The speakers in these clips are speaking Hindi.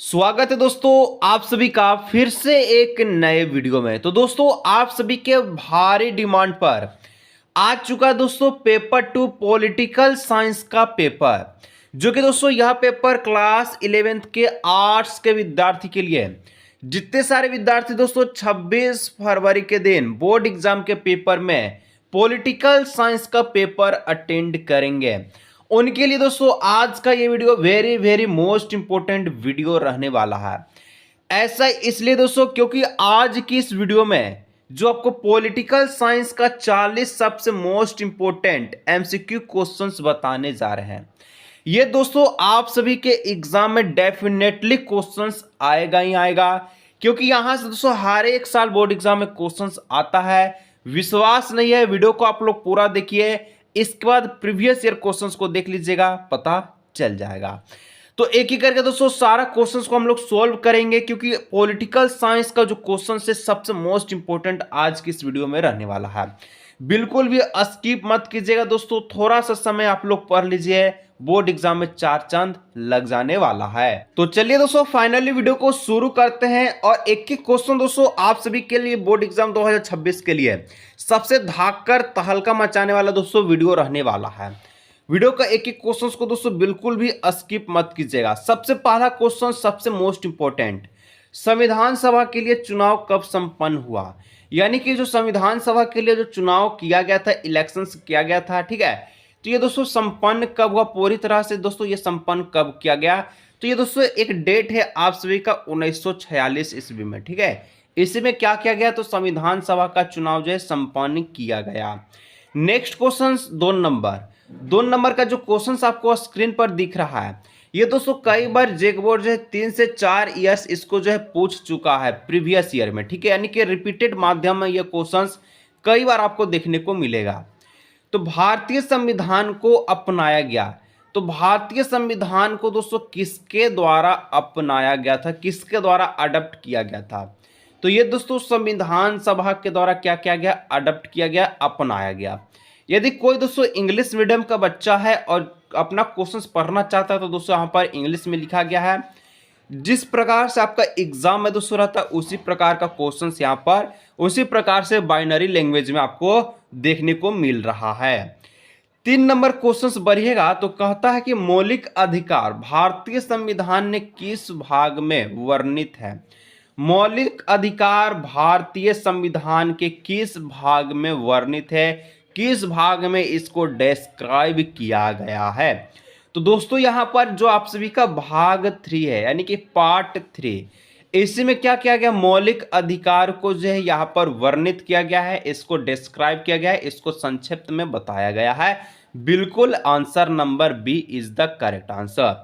स्वागत है दोस्तों आप सभी का फिर से एक नए वीडियो में। तो दोस्तों आप सभी के भारी डिमांड पर आ चुका है दोस्तों पेपर टू पॉलिटिकल साइंस का पेपर, जो कि दोस्तों यह पेपर क्लास 11th के आर्ट्स के विद्यार्थी के लिए है। जितने सारे विद्यार्थी दोस्तों 26 फरवरी के दिन बोर्ड एग्जाम के पेपर में पॉलिटिकल साइंस का पेपर अटेंड करेंगे, उनके लिए दोस्तों आज का ये video very very most important video रहने वाला है। ऐसा इसलिए दोस्तों क्योंकि आज की इस वीडियो में जो आपको पॉलिटिकल साइंस का 40 सबसे मोस्ट इंपॉर्टेंट एमसीक्यू क्वेश्चंस बताने जा रहे हैं। ये दोस्तों आप सभी के एग्जाम में डेफिनेटली क्वेश्चंस आएगा ही आएगा, क्योंकि यहां से दोस्तों हर एक साल बोर्ड एग्जाम में क्वेश्चंस आता है। विश्वास नहीं है, वीडियो को आप लोग पूरा देखिए, इसके बाद प्रीवियस ईयर क्वेश्चंस को देख लीजिएगा, पता चल जाएगा। तो एक ही करके दोस्तों सारा क्वेश्चंस को हम लोग सॉल्व करेंगे, क्योंकि पॉलिटिकल साइंस का जो क्वेश्चन है सबसे मोस्ट इंपॉर्टेंट आज की इस वीडियो में रहने वाला है। बिल्कुल भी स्किप मत कीजिएगा दोस्तों, थोड़ा सा समय आप लोग पढ़ लीजिए, बोर्ड एग्जाम में चार चांद लग जाने वाला है। तो चलिए दोस्तों फाइनली वीडियो को शुरू करते हैं। और एक एक क्वेश्चन दोस्तों आप सभी के लिए बोर्ड एग्जाम 2026 के लिए सबसे धाककर तहलका मचाने वाला दोस्तों वीडियो रहने वाला है। वीडियो का एक एक क्वेश्चन को दोस्तों बिल्कुल भी स्किप मत कीजिएगा। सबसे पहला क्वेश्चन सबसे मोस्ट इंपॉर्टेंट, संविधान सभा के लिए चुनाव कब संपन्न हुआ? यानी कि जो संविधान सभा के लिए जो चुनाव किया गया था, इलेक्शंस किया गया था, ठीक है, तो ये दोस्तों संपन्न कब हुआ पूरी तरह से? दोस्तों ये संपन्न कब किया गया? तो ये दोस्तों एक डेट है आप सभी का 1946 ईस्वी में, ठीक है। इसी में क्या किया गया? तो संविधान सभा का चुनाव जो है संपन्न किया गया। नेक्स्ट क्वेश्चन 2 नंबर का जो क्वेश्चन आपको स्क्रीन पर दिख रहा है, ये दोस्तों कई बार जेक बोर्ड जो है 3 से 4 ईयर्स इसको जो है पूछ चुका है प्रीवियस ईयर में, ठीक है। यानी कि रिपीटेड माध्यम में ये क्वेश्चंस कई बार आपको देखने को मिलेगा। तो भारतीय संविधान को अपनाया गया, तो भारतीय संविधान को दोस्तों किसके द्वारा अपनाया गया था, किसके द्वारा अडॉप्ट किया गया था? तो ये दोस्तों संविधान सभा के द्वारा क्या किया गया? अडॉप्ट किया गया, अपनाया गया। यदि कोई दोस्तों इंग्लिश मीडियम का बच्चा है और अपना क्वेश्चंस पढ़ना चाहता है, तो दोस्तों यहाँ पर इंग्लिश में लिखा गया है। जिस प्रकार से आपका एग्जाम में दोस्तों रहता है उसी प्रकार का क्वेश्चंस यहाँ पर उसी प्रकार से बाइनरी लैंग्वेज में आपको देखने को मिल रहा है। 3 नंबर क्वेश्चंस बढ़िएगा तो कहता है कि मौलिक अधिकार भारतीय संविधान ने किस भाग में वर्णित है? मौलिक अधिकार भारतीय संविधान के किस भाग में वर्णित है, किस भाग में इसको डिस्क्राइब किया गया है? तो दोस्तों यहां पर जो आप सभी का भाग 3 है, यानी कि पार्ट 3, इसी में क्या किया गया? मौलिक अधिकार को जो है यहाँ पर वर्णित किया गया है, इसको डिस्क्राइब किया गया है, इसको संक्षिप्त में बताया गया है। बिल्कुल answer number B is the correct answer.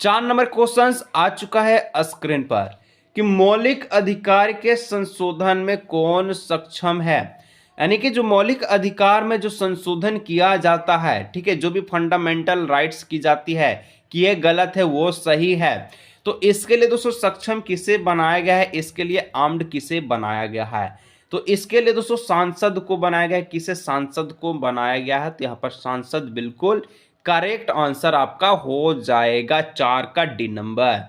4 number question आ चुका है स्क्रीन पर कि मौलिक अधिकार के संशोधन में कौन सक्षम है? यानी कि जो मौलिक अधिकार में जो संशोधन किया जाता है, ठीक है, जो भी फंडामेंटल राइट्स की जाती है कि ये गलत है वो सही है, तो इसके लिए दोस्तों सक्षम किसे बनाया गया है? इसके लिए आर्म्ड किसे बनाया गया है? तो इसके लिए दोस्तों सांसद को बनाया गया है। किसे? सांसद को बनाया गया है। तो यहाँ पर सांसद बिल्कुल करेक्ट आंसर आपका हो जाएगा, 4 का डी नंबर।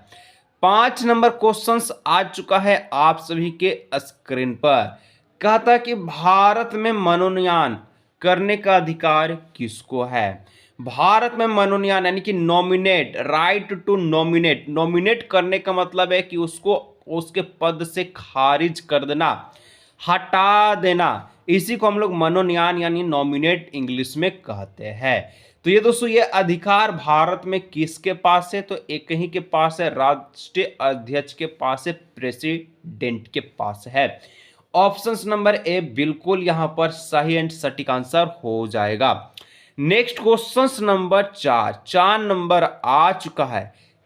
5 नंबर क्वेश्चंस आ चुका है आप सभी के स्क्रीन पर। कहता है कि भारत में मनोनयन करने का अधिकार किसको है? भारत में मनोनयन यानी कि nominate, right to nominate, nominate करने का मतलब है कि उसको उसके पद से खारिज कर देना, हटा देना, इसी को हम लोग मनोनयन यानी नॉमिनेट इंग्लिश में कहते हैं। तो ये दोस्तों ये अधिकार भारत में किसके पास है? तो एक ही के पास है, राष्ट्रीय अध्यक्ष के पास है, प्रेसिडेंट के पास है। ऑप्शन नंबर ए बिल्कुल यहां पर सही एंड सटीक आंसर हो जाएगा। नेक्स्ट क्वेश्चन नंबर 4 नंबर आ चुका है।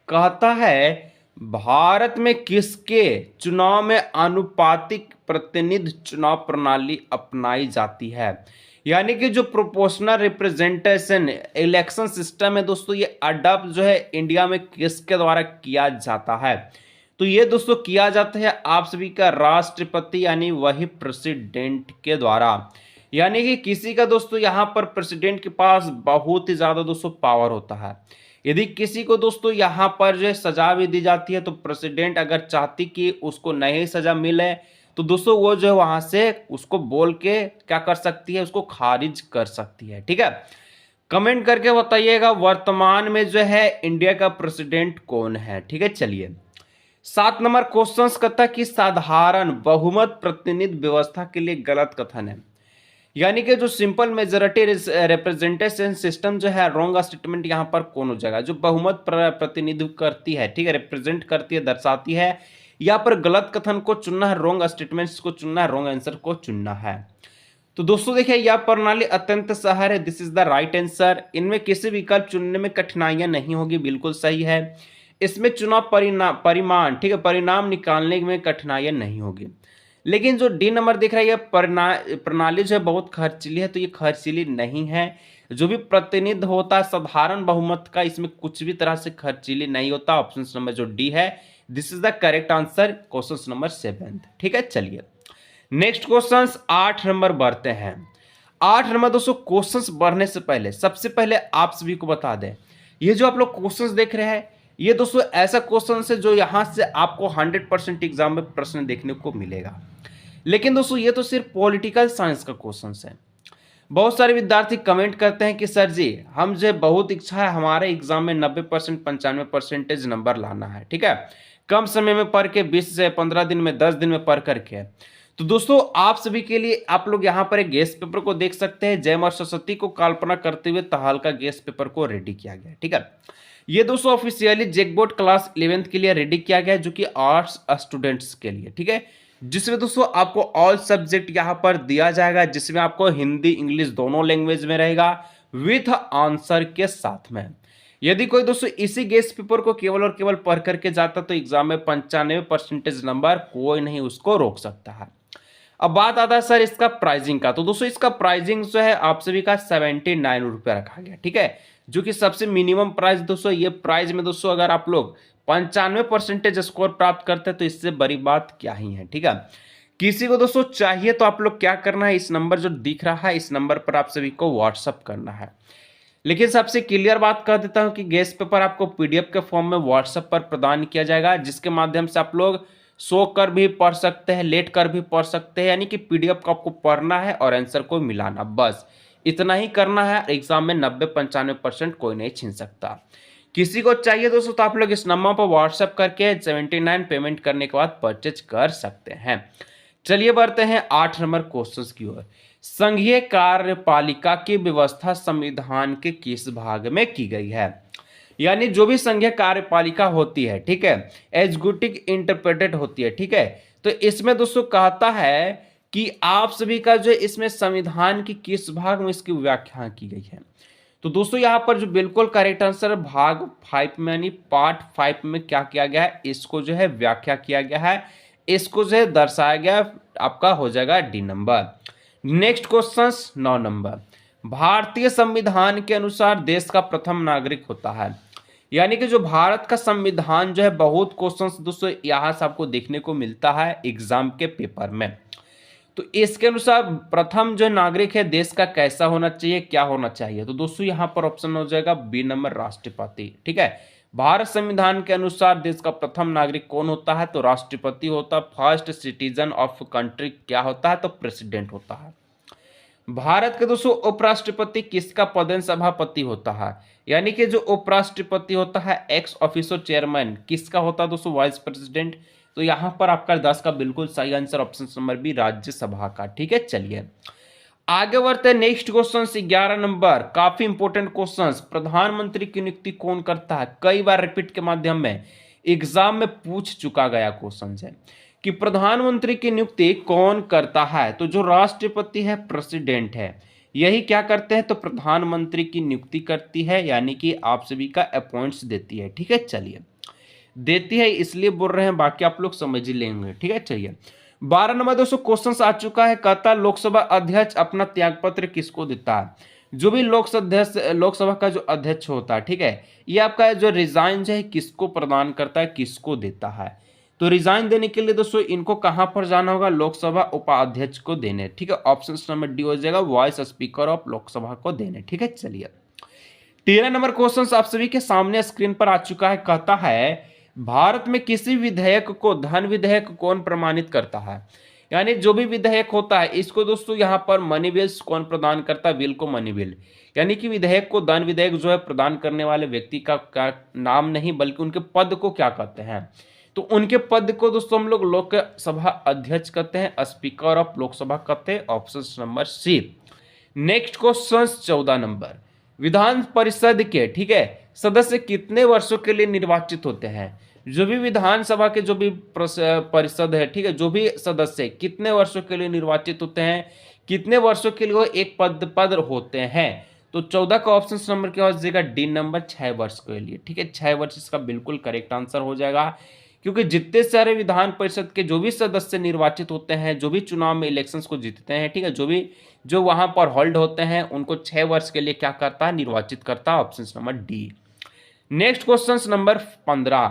कहता है भारत में किसके चुनाव में आनुपातिक प्रतिनिधि चुनाव प्रणाली अपनाई जाती है? यानी कि जो प्रोपोर्शनल रिप्रेजेंटेशन इलेक्शन सिस्टम है दोस्तों, ये अडॉप्ट जो है इंडिया में किसके द्वारा किया जाता है? तो ये दोस्तों किया जाता है आप सभी का राष्ट्रपति यानी वही प्रेसिडेंट के द्वारा। यानी कि किसी का दोस्तों यहाँ पर प्रेसिडेंट के पास बहुत ही ज्यादा दोस्तों पावर होता है, यदि किसी को दोस्तों यहाँ पर जो है सजा भी दी जाती है तो प्रेसिडेंट अगर चाहती कि उसको नहीं सजा मिले तो दोस्तों वो जो है वहां से उसको बोल के क्या कर सकती है, उसको खारिज कर सकती है। ठीक है, कमेंट करके बताइएगा वर्तमान में जो है इंडिया का प्रेसिडेंट कौन है। ठीक है, चलिए 7 नंबर क्वेश्चन कहता है कि साधारण बहुमत प्रतिनिधि व्यवस्था के लिए गलत कथन है, यानी कि जो सिंपल मेजोरिटी रिप्रेजेंटेशन सिस्टम जो है रॉन्ग स्टेटमेंट यहाँ पर कौन हो जाएगा, जो बहुमत प्रतिनिधित्व करती है, ठीक है, रिप्रेजेंट करती है, दर्शाती है, यहाँ पर गलत कथन को चुनना है, रॉन्ग स्टेटमेंट्स को चुनना है, रॉन्ग आंसर को चुनना है। तो दोस्तों देखिए यह प्रणाली अत्यंत सहज है, this is the right answer. इनमें किसी विकल्प चुनने में कठिनाइयां नहीं होगी, बिल्कुल सही है। इसमें चुनाव परिमाण, ठीक है, परिणाम निकालने में कठिनाइयां नहीं होगी। लेकिन जो डी नंबर दिख रहा है यह प्रणाली जो है बहुत खर्चीली है, तो ये खर्चीली नहीं है। जो भी प्रतिनिधि होता है साधारण बहुमत का, इसमें कुछ भी तरह से खर्चीली नहीं होता। ऑप्शन नंबर जो डी है this is the correct answer, question number 7। ठीक है, चलिए नेक्स्ट क्वेश्चन 8 नंबर बढ़ते हैं। 8 नंबर दोस्तों क्वेश्चंस बढ़ने से पहले सबसे पहले आप सभी को बता दें, ये जो आप लोग क्वेश्चंस देख रहे हैं ये दोस्तों ऐसा क्वेश्चन है जो यहां से आपको 100% एग्जाम में प्रश्न देखने को मिलेगा। लेकिन दोस्तों ये तो सिर्फ पॉलिटिकल साइंस का क्वेश्चन है। बहुत सारे विद्यार्थी कमेंट करते हैं कि सर जी हम जो बहुत इच्छा है हमारे एग्जाम में 90% 95% नंबर लाना है, ठीक है, कम समय में पढ़ के 20 से 15 दिन में 10 दिन में पढ़ करके। तो दोस्तों आप सभी के लिए आप लोग यहाँ पर एक गेस्ट पेपर को देख सकते हैं। जयमर सरस्वती को कल्पना करते हुए तहाल्का गेस्ट पेपर को रेडी किया गया, ठीक है। ये दोस्तों ऑफिशियली जैकबोर्ड क्लास 11th के लिए रेडी किया गया है, जो कि आर्ट्स स्टूडेंट्स के लिए, ठीक है, जिसमें दोस्तों आपको ऑल सब्जेक्ट यहाँ पर दिया जाएगा, जिसमें आपको हिंदी इंग्लिश दोनों लैंग्वेज में रहेगा विथ आंसर के साथ में। यदि कोई दोस्तों इसी गेस्ट पेपर को केवल और केवल पढ़ करके जाता तो एग्जाम में 95% नंबर कोई नहीं उसको रोक सकता है। अब बात आता है सर इसका प्राइसिंग का। तो दोस्तों इसका प्राइसिंग जो है आप सभी का 79 रुपये रखा गया, ठीक है, जो कि सबसे मिनिमम प्राइस दोस्तों। ये प्राइस में दोस्तों अगर आप लोग 95% स्कोर प्राप्त करते हैं तो इससे बड़ी बात क्या ही है, ठीक है। किसी को दोस्तों चाहिए तो आप लोग क्या करना है, इस नंबर जो दिख रहा है इस नंबर पर आप सभी को व्हाट्सअप करना है। लेकिन सबसे क्लियर बात कर देता हूं कि गेस्ट पेपर आपको पीडीएफ के फॉर्म में व्हाट्सएप पर प्रदान किया जाएगा, जिसके माध्यम से आप लोग सो कर भी पढ़ सकते हैं, लेट कर भी पढ़ सकते हैं, यानी कि पीडीएफ को आपको पढ़ना है और आंसर को मिलाना, बस इतना ही करना है। एग्जाम में 90-95% कोई नहीं छीन सकता। किसी को चाहिए दोस्तों तो आप लोग इस नंबर पर व्हाट्सएप करके 79 पेमेंट करने के बाद परचेज कर सकते हैं। चलिए बढ़ते हैं 8 नंबर क्वेश्चन की ओर। संघीय कार्यपालिका की व्यवस्था संविधान के किस भाग में की गई है, यानी जो भी संघीय कार्यपालिका होती है, ठीक है, एग्जीक्यूटिव इंटरप्रेटेड होती है, ठीक है, तो इसमें दोस्तों कहता है कि आप सभी का जो इसमें संविधान की किस भाग में इसकी व्याख्या की गई है। तो दोस्तों यहाँ पर जो बिल्कुल करेक्ट आंसर भाग 5 में यानी पार्ट 5 में क्या किया गया है, इसको जो है व्याख्या किया गया है, इसको जो है दर्शाया गया, आपका हो जाएगा D number. Next question 9 number. भारतीय संविधान के अनुसार देश का प्रथम नागरिक होता है, यानी कि जो भारत का संविधान जो है बहुत क्वेश्चंस दोस्तों यहाँ से आपको देखने को मिलता है एग्जाम के पेपर में। तो इसके अनुसार प्रथम जो नागरिक है देश का कैसा होना चाहिए, क्या होना चाहिए, तो दोस्तों यहाँ पर ऑप्शन हो जाएगा बी नंबर राष्ट्रपति, ठीक है। भारत संविधान के अनुसार देश का प्रथम नागरिक कौन होता है, तो राष्ट्रपति होता है। फर्स्ट सिटीजन ऑफ कंट्री क्या होता है, तो प्रेसिडेंट होता है। भारत के दोस्तों उपराष्ट्रपति किसका पदेन सभापति होता है, यानी कि जो उपराष्ट्रपति होता है एक्स ऑफिसो चेयरमैन किसका होता है दोस्तों, वाइस प्रेसिडेंट। तो यहां पर आपका 10 का बिल्कुल सही answer option number B Rajya Sabha का, ठीक है। चलिए आगे बढ़ते हैं नेक्स्ट क्वेश्चन 11 नंबर, काफी इंपोर्टेंट क्वेश्चन। प्रधानमंत्री की नियुक्ति कौन करता है, कई बार रिपीट के माध्यम में एग्जाम में पूछ चुका गया क्वेश्चन है कि प्रधानमंत्री की नियुक्ति कौन करता है, तो जो राष्ट्रपति है प्रेसिडेंट है, यही क्या करते हैं, तो प्रधानमंत्री की नियुक्ति करती है, यानी कि आप सभी का अपॉइंट्स देती है, ठीक है। चलिए देती है इसलिए बोल रहे हैं, बाकी आप लोग समझ ही लेंगे, ठीक है। चलिए 12 नंबर दोस्तों क्वेश्चन आ चुका है, कहता लोकसभा अध्यक्ष अपना त्यागपत्र किसको देता है। जो भी लोकसभा का जो अध्यक्ष होता है, ठीक है, ये आपका जो रिजाइन जो है किसको प्रदान करता है, किसको देता है। तो रिजाइन देने के लिए दोस्तों इनको कहां पर जाना होगा, लोकसभा उपाध्यक्ष को देने, ठीक है। ऑप्शन नंबर डी हो जाएगा, वॉइस स्पीकर ऑफ लोकसभा को देने, ठीक है। चलिए 13 नंबर क्वेश्चन आप सभी के सामने स्क्रीन पर आ चुका है। कहता है भारत में किसी विधेयक को धन विधेयक कौन प्रमाणित करता है। यानी जो भी विधेयक होता है इसको दोस्तों यहाँ पर मनी बिल कौन प्रदान करता है, बिल को मनी बिल। यानी कि विधेयक को धन विधेयक जो है प्रदान करने वाले व्यक्ति का नाम नहीं बल्कि उनके पद को क्या कहते हैं, तो उनके पद को दोस्तों हम लोग लोकसभा अध्यक्ष कहते हैं, स्पीकर ऑफ लोकसभा कहते हैं। Option number C. Next question 14 number, विधान परिषद के ठीक है सदस्य कितने वर्षों के लिए निर्वाचित होते हैं। जो भी विधानसभा के जो भी परिषद है ठीक है, जो भी सदस्य कितने वर्षों के लिए निर्वाचित होते हैं, कितने वर्षों के लिए वो एक पद होते हैं। तो 14 का ऑप्शन नंबर क्या हो जाएगा, डी नंबर 6 वर्ष के लिए। ठीक है, 6 वर्ष इसका बिल्कुल करेक्ट आंसर हो जाएगा, क्योंकि जितने सारे विधान परिषद के जो भी सदस्य निर्वाचित होते हैं, जो भी चुनाव में इलेक्शंस को जीतते हैं ठीक है, जो वहां पर होल्ड होते हैं उनको 6 वर्ष के लिए क्या करता है, निर्वाचित करता है। Option number D. Next question number 15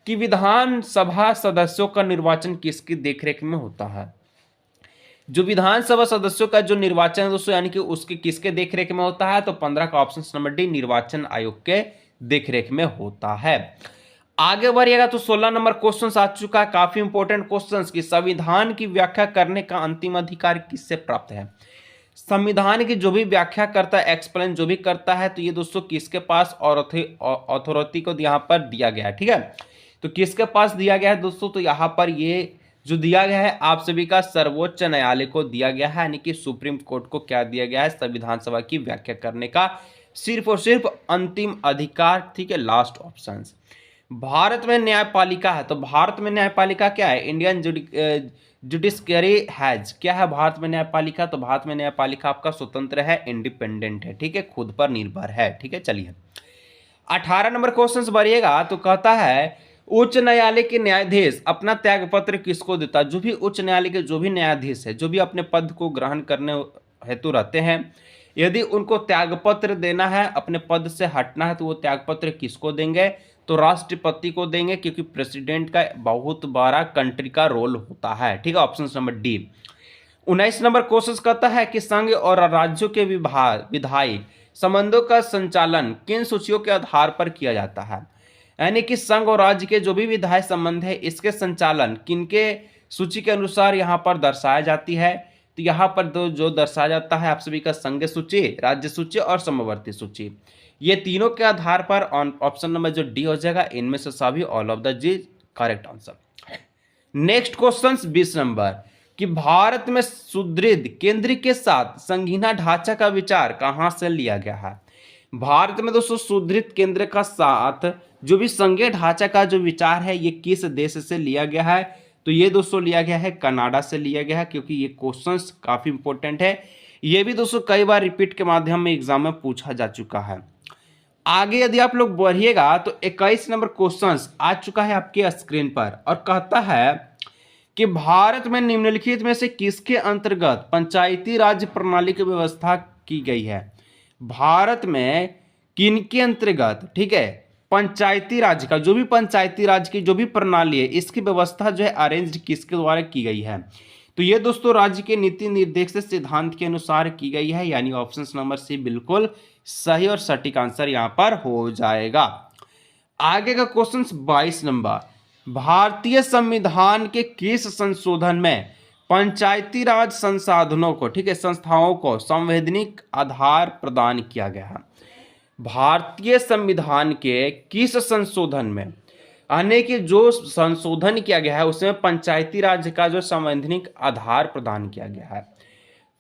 कि विधानसभा सदस्यों का निर्वाचन किसकी देखरेख में होता है। जो विधानसभा सदस्यों का जो निर्वाचन है दोस्तों यानी कि उसके किसके देखरेख में होता है, तो 15 का ऑप्शन नंबर डी निर्वाचन आयोग के देखरेख में होता है। आगे बढ़िएगा तो 16 नंबर क्वेश्चन आ चुका है, काफी इंपॉर्टेंट क्वेश्चन कि संविधान की व्याख्या करने का अंतिम अधिकार किससे प्राप्त है। संविधान की जो भी व्याख्या करता है, एक्सप्लेन जो भी करता है, तो ये दोस्तों किसके पास अथॉरिटी को यहाँ पर दिया गया है। ठीक है, तो किसके पास दिया गया है दोस्तों, तो यहाँ पर ये जो दिया गया है आप सभी का सर्वोच्च न्यायालय को दिया गया है, यानी कि सुप्रीम कोर्ट को क्या दिया गया है, संविधान सभा की व्याख्या करने का सिर्फ और सिर्फ अंतिम अधिकार। ठीक है, लास्ट ऑप्शन। भारत में न्यायपालिका है, तो भारत में न्यायपालिका क्या है, इंडियन जुडिशरी हैज क्या है भारत में न्यायपालिका, तो भारत में न्यायपालिका आपका स्वतंत्र है, इंडिपेंडेंट है, ठीक है, खुद पर निर्भर है। ठीक है, चलिए 18 नंबर क्वेश्चन बढ़िएगा तो कहता है उच्च न्यायालय के न्यायाधीश अपना त्यागपत्र किसको देता है। जो भी उच्च न्यायालय के जो भी न्यायाधीश है, जो भी अपने पद को ग्रहण करने हेतु रहते हैं, यदि उनको त्यागपत्र देना है, अपने पद से हटना है, तो वो त्यागपत्र किसको देंगे, तो राष्ट्रपति को देंगे, क्योंकि प्रेसिडेंट का बहुत बड़ा कंट्री का रोल होता है। ठीक है, option number D. 19 number question कहता है कि संघ और राज्यों के विधायी संबंधों का संचालन किन सूचियों के आधार पर किया जाता है। यानी कि संघ और राज्य के जो भी विधायी संबंध है इसके संचालन किनके सूची के अनुसार यहाँ पर दर्शाया जाती है, तो यहाँ पर जो दर्शाया जाता है आप सभी का संघ सूची, राज्य सूची और समवर्ती सूची, ये तीनों के आधार पर ऑप्शन नंबर जो डी हो जाएगा, इनमें से सभी ऑल ऑफ द जी correct answer. Next question 20 number कि भारत में सुदृढ़ केंद्र के साथ संगीना ढांचा का विचार कहां से लिया गया है। भारत में दोस्तों सुदृढ़ केंद्र का साथ जो भी संघीय ढांचा का जो विचार है ये किस देश से लिया गया है, तो ये दोस्तों लिया गया है कनाडा से लिया गया है, क्योंकि ये क्वेश्चंस काफी इंपॉर्टेंट है। ये भी दोस्तों कई बार रिपीट के माध्यम में एग्जाम में पूछा जा चुका है। आगे यदि आप लोग बढ़िएगा तो 21 नंबर क्वेश्चन आ चुका है आपके स्क्रीन पर और कहता है कि भारत में निम्नलिखित में से किसके अंतर्गत पंचायती राज प्रणाली की व्यवस्था की गई है। भारत में किनके अंतर्गत ठीक है पंचायती राज का जो भी पंचायती राज की जो भी प्रणाली है इसकी व्यवस्था जो है अरेंज्ड किसके द्वारा की गई है, तो ये दोस्तों राज्य के नीति निर्देश सिद्धांत के अनुसार की गई है, यानी ऑप्शन नंबर सी बिल्कुल सही और सटीक आंसर यहां पर हो जाएगा। आगे का क्वेश्चन 22 नंबर, भारतीय संविधान के किस संशोधन में पंचायती राज संसाधनों को ठीक है संस्थाओं को संवैधानिक आधार प्रदान किया गया है। भारतीय संविधान के किस संशोधन में यानी कि जो संशोधन किया गया है उसमें पंचायती राज का जो संवैधानिक आधार प्रदान किया गया है,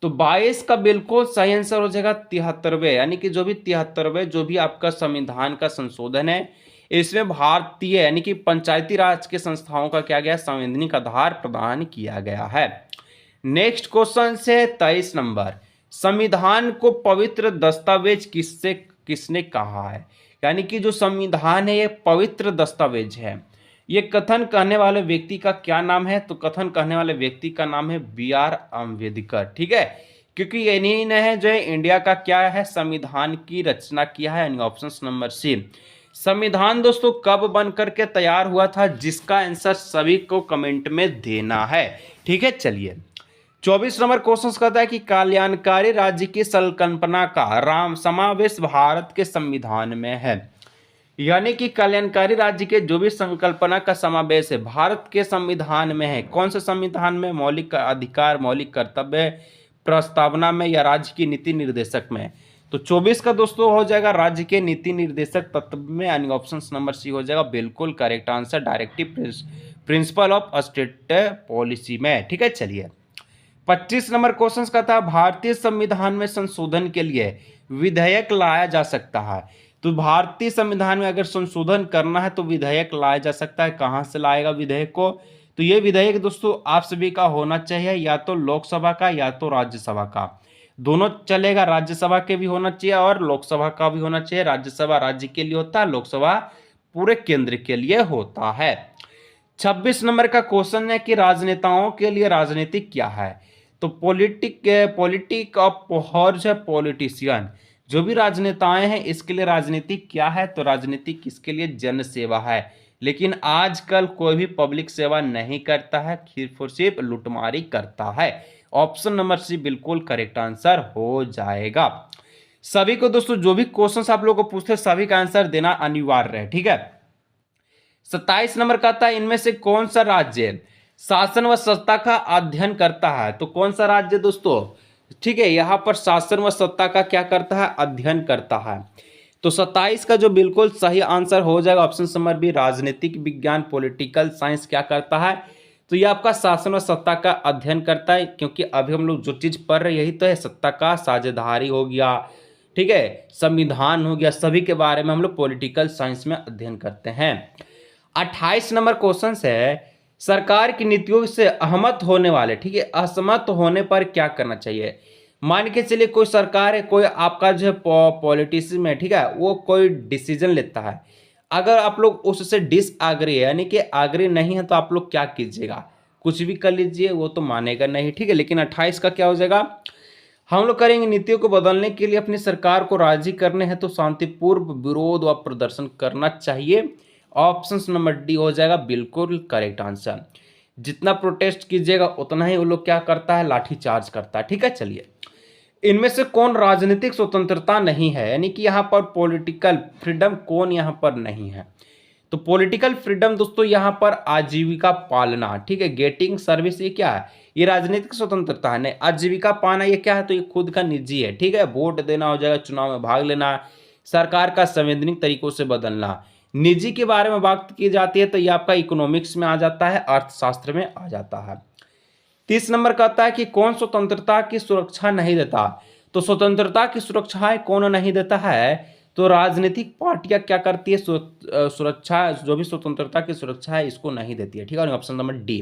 तो 22 का बिल्कुल सही आंसर हो जाएगा 73वें, यानी कि जो भी 73वें जो भी आपका संविधान का संशोधन है इसमें भारतीय यानी कि पंचायती राज के संस्थाओं का क्या गया संवैधानिक आधार प्रदान किया गया है। नेक्स्ट क्वेश्चन से 23 नंबर, संविधान को पवित्र दस्तावेज किसने कहा है। यानी कि जो संविधान है ये पवित्र दस्तावेज है, ये कथन कहने वाले व्यक्ति का क्या नाम है, तो कथन कहने वाले व्यक्ति का नाम है B.R. अम्बेडकर। ठीक है, क्योंकि इन्हीं ने है जो है इंडिया का क्या है संविधान की रचना किया है, यानी ऑप्शन नंबर सी। संविधान दोस्तों कब बन करके तैयार हुआ था, जिसका आंसर सभी को कमेंट में देना है। ठीक है, चलिए 24 नंबर क्वेश्चन कहता है कि कल्याणकारी राज्य की संकल्पना का राम समावेश भारत के संविधान में है। यानी कि कल्याणकारी राज्य के जो भी संकल्पना का समावेश है भारत के संविधान में है। कौन से संविधान में? मौलिक अधिकार, मौलिक कर्तव्य प्रस्तावना में, या राज्य की नीति निर्देशक में? तो 24 का दोस्तों हो जाएगा राज्य के नीति निर्देशक तत्व में, यानी ऑप्शन नंबर सी हो जाएगा बिल्कुल correct answer, directive principle of state policy में। ठीक है, चलिए 25 नंबर क्वेश्चन का था भारतीय संविधान में संशोधन के लिए विधेयक लाया जा सकता है। तो भारतीय संविधान में अगर संशोधन करना है तो विधेयक लाया जा सकता है। कहां से लाएगा विधेयक को? तो ये विधेयक दोस्तों आप सभी का होना चाहिए, या तो लोकसभा का या तो राज्यसभा का, दोनों चलेगा। राज्यसभा के भी होना चाहिए और लोकसभा का भी होना चाहिए। राज्यसभा राज्य के लिए होता है, लोकसभा पूरे केंद्र के लिए होता है। 26 नंबर का क्वेश्चन है कि राजनेताओं के लिए राजनीति क्या है? तो पॉलिटिक ऑफ हॉर्स है पॉलिटिशियन। जो भी राजनेताएं हैं इसके लिए राजनीति क्या है? तो राजनीति किसके लिए? जन सेवा है। लेकिन आजकल कोई भी पब्लिक सेवा नहीं करता है, सिर्फ लुटमारी करता है। ऑप्शन नंबर सी बिल्कुल करेक्ट आंसर हो जाएगा। सभी को दोस्तों जो भी क्वेश्चंस आप लोगों को पूछते हैं सभी का आंसर देना अनिवार्य है। ठीक है, 27 नंबर का था इनमें से कौन सा राज्य शासन व सत्ता का अध्ययन करता है? तो कौन सा राज्य दोस्तों? ठीक है, यहां पर शासन व सत्ता का क्या करता है? अध्ययन करता है। तो 27 का जो बिल्कुल सही आंसर हो जाएगा ऑप्शन नंबर बी, राजनीतिक विज्ञान पॉलिटिकल साइंस क्या करता है? तो ये आपका शासन व सत्ता का अध्ययन करता है, क्योंकि अभी हम लोग जो चीज पढ़ रहे यही तो है, सत्ता का साझेदारी हो गया, ठीक है, संविधान हो गया, सभी के बारे में हम लोग पॉलिटिकल साइंस में अध्ययन करते हैं। 28 नंबर क्वेश्चन है सरकार की नीतियों से अहमत होने वाले, ठीक है, असहमत होने पर क्या करना चाहिए? मान के चलिए कोई सरकार है, कोई आपका जो है पॉलिटिशियन है, ठीक है, वो कोई डिसीजन लेता है, अगर आप लोग उससे डिसएग्री है यानी कि एग्री नहीं है तो आप लोग क्या कीजिएगा? कुछ भी कर लीजिए, वो तो मानेगा नहीं। ठीक है, लेकिन 28 का क्या हो जाएगा? हम लोग करेंगे नीतियों को बदलने के लिए अपनी सरकार को राजी करने हैं तो शांतिपूर्ण विरोध व प्रदर्शन करना चाहिए। ऑप्शन नंबर डी हो जाएगा बिल्कुल करेक्ट आंसर। जितना प्रोटेस्ट कीजिएगा उतना ही वो लोग क्या करता है? लाठी चार्ज करता है। ठीक है, चलिए इनमें से कौन राजनीतिक स्वतंत्रता नहीं है, यानी कि यहाँ पर पॉलिटिकल फ्रीडम कौन यहाँ पर नहीं है? तो पॉलिटिकल फ्रीडम दोस्तों यहाँ पर आजीविका पालना, ठीक है, गेटिंग सर्विस, ये क्या है? ये राजनीतिक स्वतंत्रता है नहीं। आजीविका पाना ये क्या है? तो ये खुद का निजी है। ठीक है, वोट देना हो जाएगा, चुनाव में भाग लेना, सरकार का संवैधानिक तरीकों से बदलना। निजी के बारे में बात की जाती है तो ये आपका इकोनॉमिक्स में आ जाता है, अर्थशास्त्र में आ जाता है। 30 नंबर कहता है कि कौन स्वतंत्रता की सुरक्षा नहीं देता? तो स्वतंत्रता की सुरक्षा कौन नहीं देता है? तो राजनीतिक पार्टियां क्या करती है? सुरक्षा, जो भी स्वतंत्रता की सुरक्षा है इसको नहीं देती है। ठीक है, ऑप्शन नंबर डी।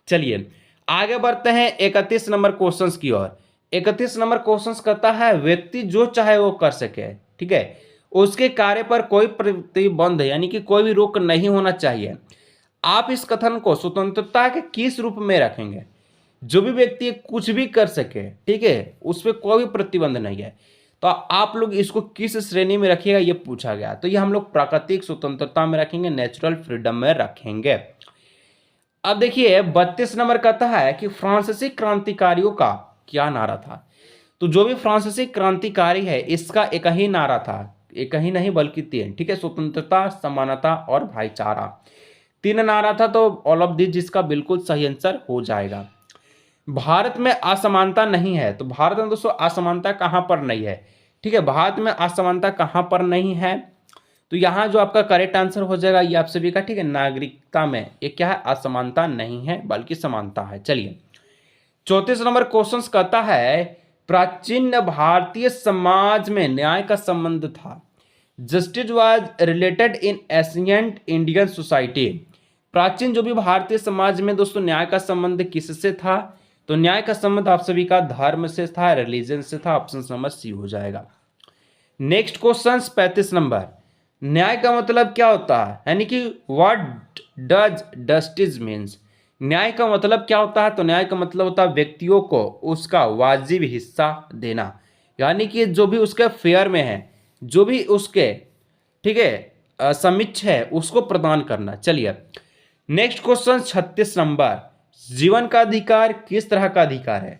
चलिए आगे बढ़ते हैं 31 नंबर क्वेश्चंस की ओर। 31 नंबर क्वेश्चंस कहता है व्यक्ति जो चाहे वो कर सके, ठीक है, उसके कार्य पर कोई प्रतिबंध यानी कि कोई भी रोक नहीं होना चाहिए। आप इस कथन को स्वतंत्रता के किस रूप में रखेंगे? जो भी व्यक्ति कुछ भी कर सके, ठीक है, उस पर कोई भी प्रतिबंध नहीं है, तो आप लोग इसको किस श्रेणी में रखिएगा ये पूछा गया। तो ये हम लोग प्राकृतिक स्वतंत्रता में रखेंगे, नेचुरल फ्रीडम में रखेंगे। अब देखिए 32 नंबर कहता है कि फ्रांसीसी क्रांतिकारियों का क्या नारा था? तो जो भी फ्रांसीसी क्रांतिकारी है इसका एक ही नारा था, एक ही नहीं बल्कि 3, ठीक है, स्वतंत्रता, समानता और भाईचारा, 3 नारा था। तो ऑल ऑफ दिस जिसका बिल्कुल सही आंसर हो जाएगा। भारत में असमानता नहीं है, तो भारत में दोस्तों असमानता कहां पर नहीं है? ठीक है, भारत में असमानता कहां पर नहीं है? तो यहां जो आपका करेक्ट आंसर हो जाएगा ये आप सभी का, ठीक है, नागरिकता में ये क्या है? असमानता नहीं है बल्कि समानता है। चलिए 34 नंबर क्वेश्चन कहता है प्राचीन भारतीय समाज में न्याय का संबंध था। Justice was related in ancient Indian society. प्राचीन जो भी भारतीय समाज में दोस्तों न्याय का संबंध किससे था? तो न्याय का संबंध आप सभी का धर्म से था, रिलीजन से था। ऑप्शन नंबर सी हो जाएगा। नेक्स्ट क्वेश्चन 35 नंबर, न्याय का मतलब क्या होता है, यानी कि व्हाट डज जस्टिस मीन्स? न्याय का मतलब क्या होता है? तो न्याय का मतलब होता है व्यक्तियों को उसका वाजिब हिस्सा देना, यानी कि जो भी उसके फेयर में है, जो भी उसके, ठीक है, समिच्छ है उसको प्रदान करना। चलिए नेक्स्ट क्वेश्चन 36 नंबर, जीवन का अधिकार किस तरह का अधिकार है,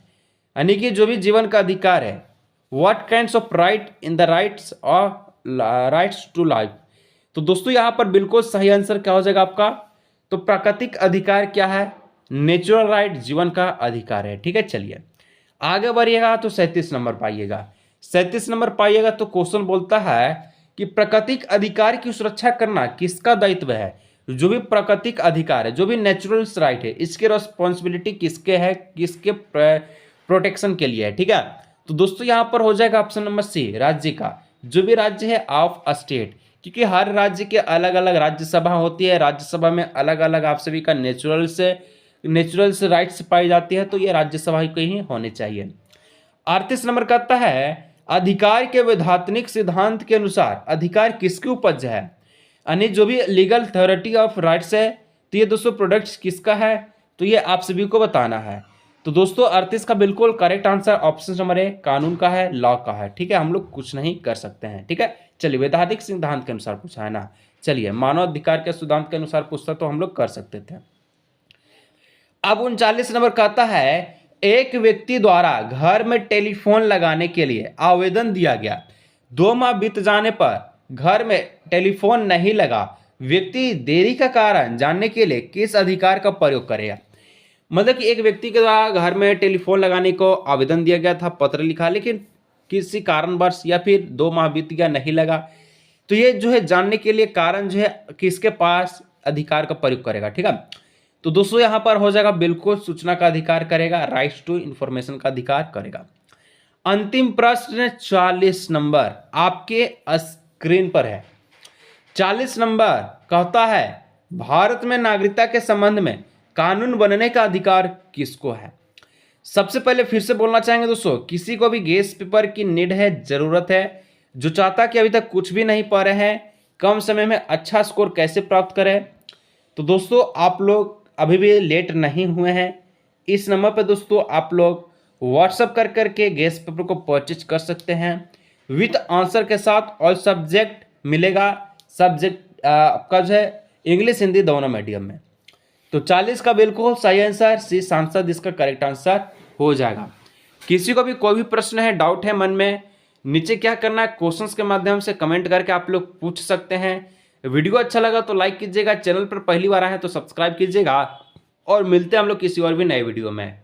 यानी कि जो भी जीवन का अधिकार है, what kinds of right in the rights to life. तो दोस्तों यहाँ पर बिल्कुल सही आंसर क्या हो जाएगा आपका, तो प्राकृतिक अधिकार क्या है, नेचुरल राइट, जीवन का अधिकार है। ठीक है, चलिए आगे बढ़िएगा। तो 37 नंबर पाइएगा, 37 नंबर पाइएगा। तो क्वेश्चन बोलता है कि प्राकृतिक अधिकार की सुरक्षा करना किसका दायित्व है। जो भी प्राकृतिक अधिकार है, जो भी नेचुरल राइट है, इसके रिस्पॉन्सिबिलिटी किसके है, किसके प्रोटेक्शन के लिए है। ठीक है, तो दोस्तों यहाँ पर हो जाएगा ऑप्शन नंबर सी, राज्य का। जो भी राज्य है ऑफ स्टेट, क्योंकि हर राज्य के अलग अलग राज्यसभा होती है, राज्यसभा में अलग अलग आप सभी का नेचुरल से राइट्स पाई जाती है, तो ये राज्यसभा की ही होनी चाहिए। 38 नंबर कहता है अधिकार के वैधानिक सिद्धांत के अनुसार अधिकार किसकी उपज है, यानी जो भी लीगल अथॉरिटी ऑफ राइट्स है, तो ये दोस्तों प्रोडक्ट्स किसका है, तो ये आप सभी को बताना है। तो दोस्तों 38 का बिल्कुल correct answer option number A, कानून का है, लॉ का है। ठीक है, हम लोग कुछ नहीं कर सकते हैं। ठीक है, चलिए वैधानिक सिद्धांत के अनुसार पूछा है ना, चलिए मानव अधिकार के सिद्धांत के अनुसार पूछता तो हम लोग कर सकते थे। अब 39 नंबर कहता है एक व्यक्ति द्वारा घर में टेलीफोन लगाने के लिए आवेदन दिया गया, 2 माह बीत जाने पर घर में टेलीफोन नहीं लगा, व्यक्ति देरी का कारण जानने के लिए किस अधिकार का प्रयोग करेगा। मतलब कि एक व्यक्ति के द्वारा घर में टेलीफोन लगाने को आवेदन दिया गया था, पत्र लिखा, लेकिन किसी कारणवश या फिर 2 माह बीत गया, नहीं लगा, तो ये जो है जानने के लिए कारण जो है किसके पास अधिकार का प्रयोग करेगा। ठीक है, तो दोस्तों यहाँ पर हो जाएगा बिल्कुल सूचना का अधिकार करेगा, राइट्स टू इंफॉर्मेशन का अधिकार करेगा। अंतिम प्रश्न 40 नंबर आपके स्क्रीन पर है। 40 नंबर कहता है भारत में नागरिकता के संबंध में कानून बनने का अधिकार किसको है। सबसे पहले फिर से बोलना चाहेंगे दोस्तों, किसी को भी गेस पेपर की नीड है, जरूरत है, जो चाहता कि अभी तक कुछ भी नहीं पढ़ रहे हैं, कम समय में अच्छा स्कोर कैसे प्राप्त करें, तो दोस्तों आप लोग अभी भी लेट नहीं हुए हैं। इस नंबर पर दोस्तों आप लोग व्हाट्सअप कर करके गेस पेपर को परचेज कर सकते हैं विथ आंसर के साथ, और सब्जेक्ट मिलेगा, सब्जेक्ट आपका जो है इंग्लिश हिंदी दोनों मीडियम में। तो 40 का बिल्कुल सही आंसर सी, सांसद इसका करेक्ट आंसर हो जाएगा। किसी को भी कोई भी प्रश्न है, डाउट है मन में, नीचे क्या करना है, क्वेश्चंस के माध्यम से कमेंट करके आप लोग पूछ सकते हैं। वीडियो अच्छा लगा तो लाइक कीजिएगा, चैनल पर पहली बार आए हैं तो सब्सक्राइब कीजिएगा, और मिलते हैं हम लोग किसी और भी नए वीडियो में।